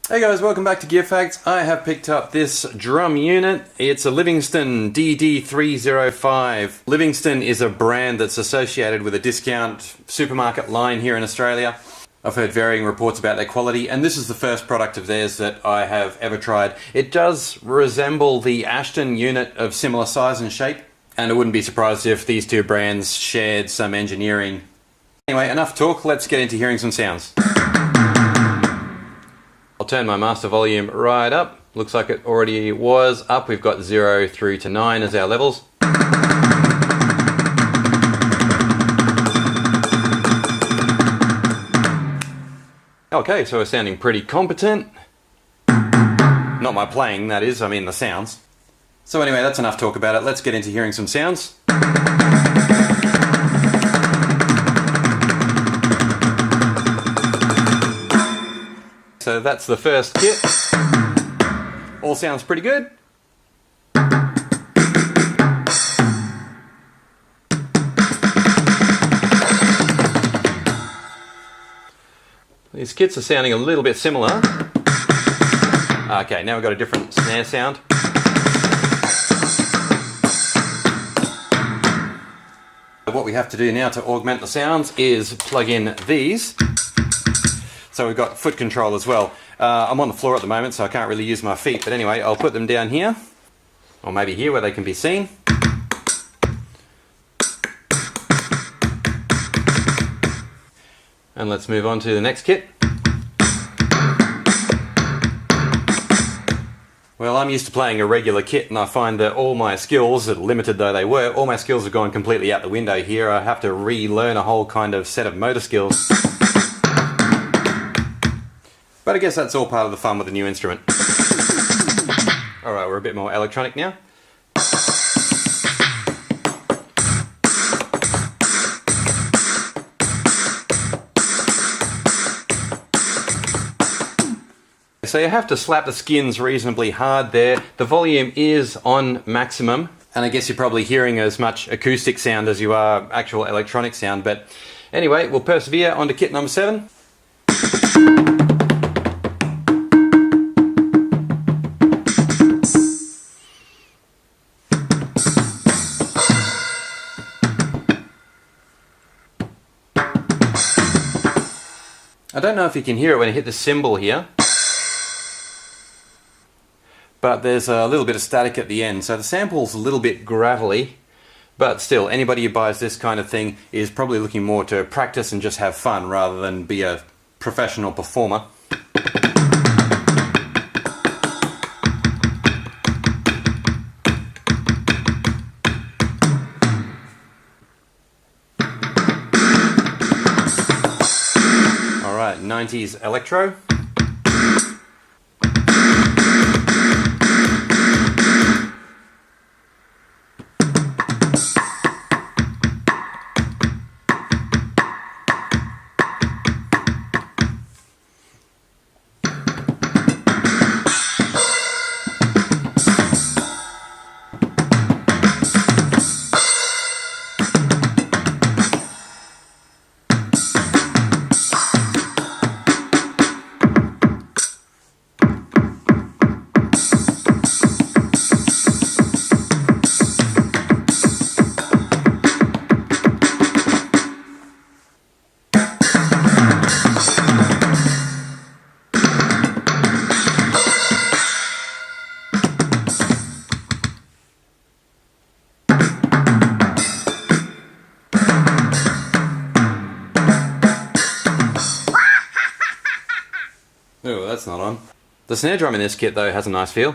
Hey guys, welcome back to Gear Facts. I have picked up this drum unit. It's a Livingstone DD305. Livingstone is a brand that's associated with a discount supermarket line here in Australia. I've heard varying reports about their quality, and this is the first product of theirs that I have ever tried. It does resemble the Ashton unit of similar size and shape, and I wouldn't be surprised if these two brands shared some engineering. Anyway, enough talk, let's get into hearing some sounds. I'll turn my master volume right up. Looks like it already was up. We've got 0 through to 9 as our levels. Okay, so we're sounding pretty competent. Not my playing, that is, I mean the sounds. So anyway, that's enough talk about it. Let's get into hearing some sounds. So that's the first kit. All sounds pretty good. These kits are sounding a little bit similar. Okay, now we've got a different snare sound. What we have to do now to augment the sounds is plug in these. So we've got foot control as well. I'm on the floor at the moment, so I can't really use my feet. But anyway, I'll put them down here. Or maybe here where they can be seen. And let's move on to the next kit. Well, I'm used to playing a regular kit, and I find that all my skills, limited though they were, all my skills have gone completely out the window here. I have to relearn a whole kind of set of motor skills. But I guess that's all part of the fun with a new instrument. Alright, we're a bit more electronic now. So you have to slap the skins reasonably hard there. The volume is on maximum, and I guess you're probably hearing as much acoustic sound as you are actual electronic sound. But anyway, we'll persevere on to kit number 7. I don't know if you can hear it when I hit the cymbal here, but there's a little bit of static at the end, so the sample's a little bit gravelly, but still, anybody who buys this kind of thing is probably looking more to practice and just have fun rather than be a professional performer. Alright, 90s electro. Oh, that's not on. The snare drum in this kit though has a nice feel.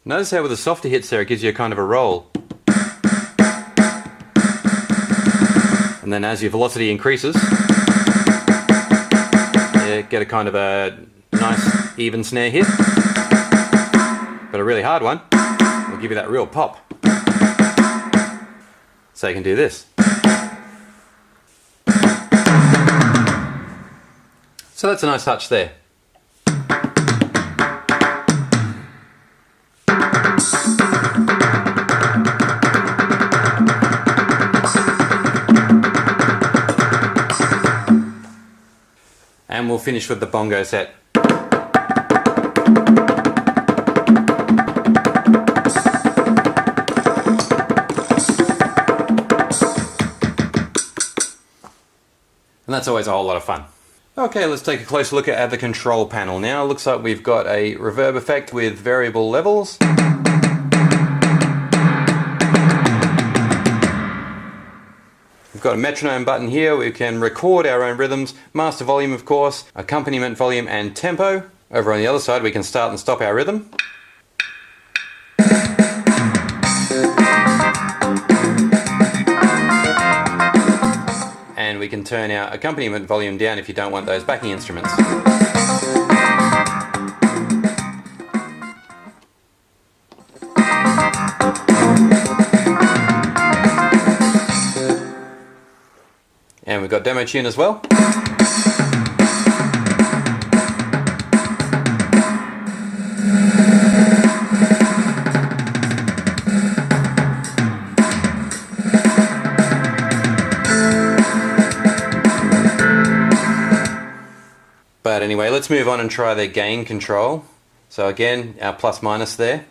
Notice how with the softer hits there it gives you a kind of a roll. And then as your velocity increases, you get a kind of a nice even snare hit. But a really hard one will give you that real pop. So you can do this. So that's a nice touch there. and we'll finish with the bongo set. And that's always a whole lot of fun. Okay, let's take a closer look at the control panel now. Looks like we've got a reverb effect with variable levels. We've got a metronome button here. We can record our own rhythms, master volume of course, accompaniment volume and tempo. Over on the other side we can start and stop our rhythm. And we can turn our accompaniment volume down if you don't want those backing instruments. And we've got demo tune as well. But anyway, let's move on and try the gain control. So again, our plus minus there.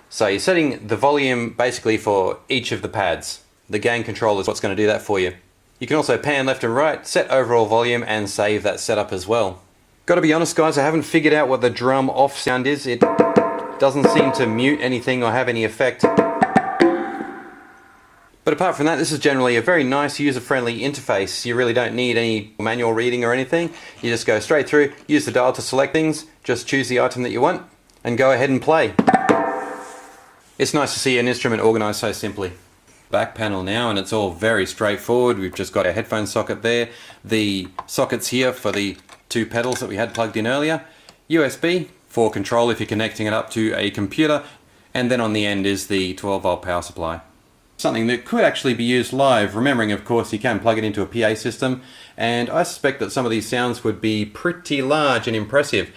So you're setting the volume basically for each of the pads. The gain control is what's going to do that for you. You can also pan left and right, set overall volume and save that setup as well. Got to be honest guys, I haven't figured out what the drum off sound is. It doesn't seem to mute anything or have any effect. But apart from that, this is generally a very nice user-friendly interface. You really don't need any manual reading or anything. You just go straight through, use the dial to select things, just choose the item that you want and go ahead and play. It's nice to see an instrument organised so simply. Back panel now, and it's all very straightforward. We've just got our headphone socket there, the sockets here for the two pedals that we had plugged in earlier, USB for control if you're connecting it up to a computer, and then on the end is the 12-volt power supply. Something that could actually be used live, remembering of course you can plug it into a PA system, and I suspect that some of these sounds would be pretty large and impressive.